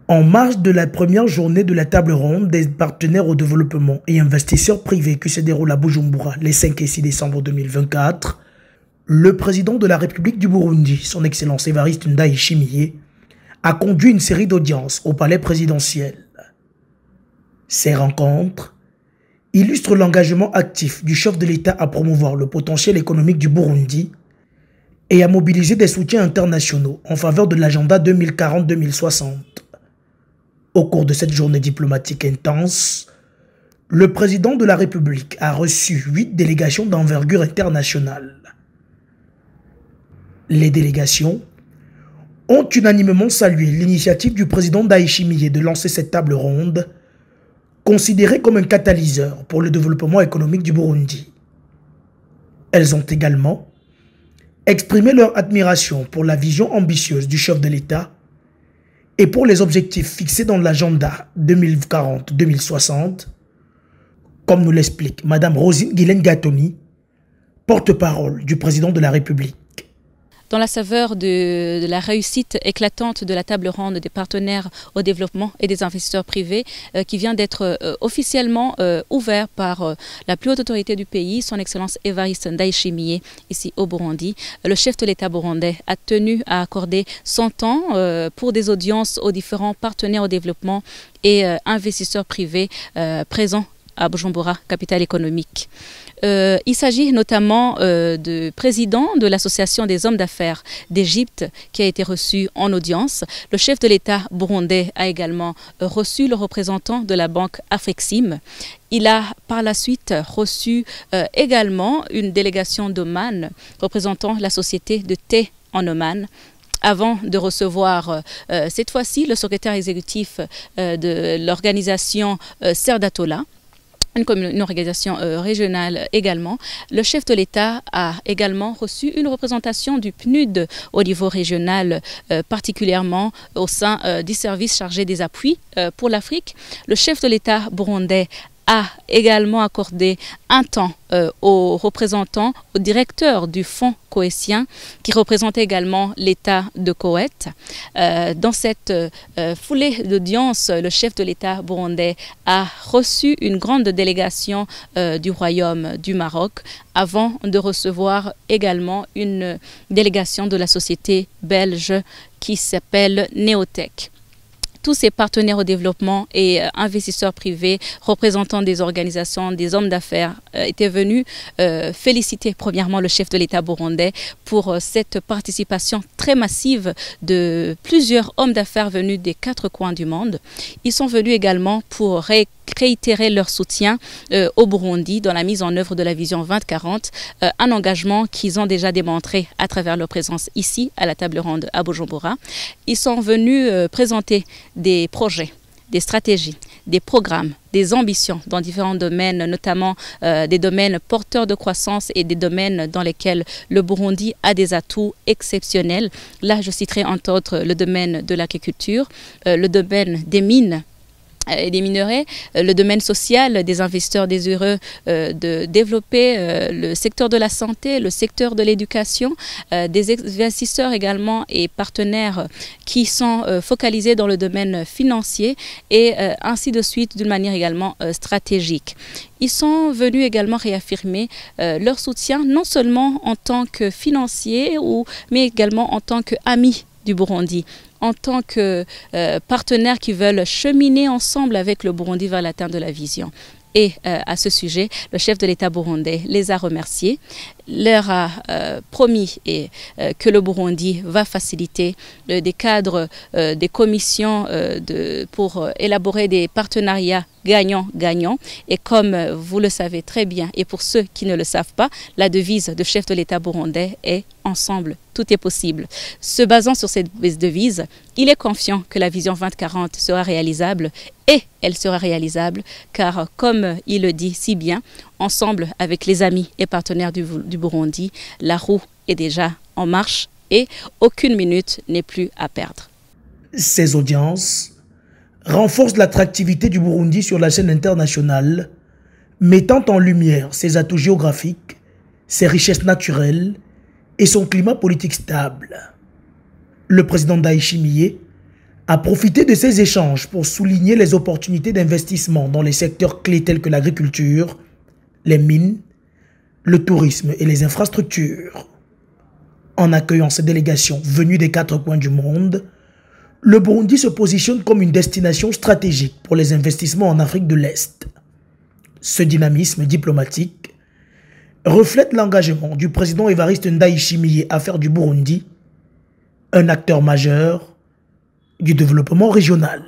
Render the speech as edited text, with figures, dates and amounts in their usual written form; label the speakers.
Speaker 1: En marge de la première journée de la table ronde des partenaires au développement et investisseurs privés qui se déroule à Bujumbura les 5 et 6 décembre 2024, le président de la République du Burundi, son Excellence Évariste Ndayishimiye, a conduit une série d'audiences au palais présidentiel. Ces rencontres illustrent l'engagement actif du chef de l'État à promouvoir le potentiel économique du Burundi et à mobiliser des soutiens internationaux en faveur de l'agenda 2040-2060. Au cours de cette journée diplomatique intense, le président de la République a reçu 8 délégations d'envergure internationale. Les délégations ont unanimement salué l'initiative du président Ndayishimiye de lancer cette table ronde, considérée comme un catalyseur pour le développement économique du Burundi. Elles ont également exprimé leur admiration pour la vision ambitieuse du chef de l'État et pour les objectifs fixés dans l'agenda 2040-2060, comme nous l'explique Mme Rosine Guilaine Gatoni, porte-parole du président de la République.
Speaker 2: Dans la saveur de la réussite éclatante de la table ronde des partenaires au développement et des investisseurs privés qui vient d'être officiellement ouvert par la plus haute autorité du pays, son Excellence Évariste Ndayishimiye, ici au Burundi, le chef de l'État burundais a tenu à accorder son temps pour des audiences aux différents partenaires au développement et investisseurs privés présents à Bujumbura, capitale économique. Il s'agit notamment du président de l'Association des hommes d'affaires d'Égypte qui a été reçu en audience. Le chef de l'État burundais a également reçu le représentant de la banque Afrexim. Il a par la suite reçu également une délégation d'Oman représentant la société de thé en Oman, avant de recevoir cette fois-ci le secrétaire exécutif de l'organisation Serdatola, une organisation régionale également. Le chef de l'État a également reçu une représentation du PNUD au niveau régional, particulièrement au sein du service chargé des appuis pour l'Afrique. Le chef de l'État burundais a également accordé un temps aux représentants, au directeur du fonds cohétien qui représente également l'État de Koweït. Dans cette foulée d'audience, le chef de l'État burundais a reçu une grande délégation du Royaume du Maroc avant de recevoir également une délégation de la société belge qui s'appelle Neotech. Tous ces partenaires au développement et investisseurs privés, représentants des organisations, des hommes d'affaires, étaient venus féliciter premièrement le chef de l'État burundais pour cette participation très massive de plusieurs hommes d'affaires venus des 4 coins du monde. Ils sont venus également pour réitérer leur soutien au Burundi dans la mise en œuvre de la vision 2040, un engagement qu'ils ont déjà démontré à travers leur présence ici à la table ronde à Bujumbura. Ils sont venus présenter des projets, des stratégies, des programmes, des ambitions dans différents domaines, notamment des domaines porteurs de croissance et des domaines dans lesquels le Burundi a des atouts exceptionnels. Là, je citerai entre autres le domaine de l'agriculture, le domaine des mines et des minerais, le domaine social des investisseurs désireux de développer le secteur de la santé, le secteur de l'éducation, des investisseurs également et partenaires qui sont focalisés dans le domaine financier et ainsi de suite d'une manière également stratégique. Ils sont venus également réaffirmer leur soutien non seulement en tant que financiers mais également en tant qu'amis du Burundi, en tant que partenaires qui veulent cheminer ensemble avec le Burundi vers l'atteinte de la vision. Et à ce sujet, le chef de l'État burundais les a remerciés, leur a promis que le Burundi va faciliter des cadres, des commissions pour élaborer des partenariats gagnant-gagnant. Et comme vous le savez très bien, et pour ceux qui ne le savent pas, la devise du chef de l'État burundais est « Ensemble, tout est possible ». Se basant sur cette devise, il est confiant que la vision 2040 sera réalisable et elle sera réalisable car, comme il le dit si bien, ensemble avec les amis et partenaires du Burundi, la roue est déjà en marche et aucune minute n'est plus à perdre.
Speaker 1: Ces audiences renforcent l'attractivité du Burundi sur la scène internationale, mettant en lumière ses atouts géographiques, ses richesses naturelles et son climat politique stable. Le président Ndayishimiye a profité de ces échanges pour souligner les opportunités d'investissement dans les secteurs clés tels que l'agriculture, les mines, le tourisme et les infrastructures. En accueillant ces délégations venues des 4 coins du monde, le Burundi se positionne comme une destination stratégique pour les investissements en Afrique de l'Est. Ce dynamisme diplomatique reflète l'engagement du président Évariste Ndayishimiye à faire du Burundi un acteur majeur du développement régional.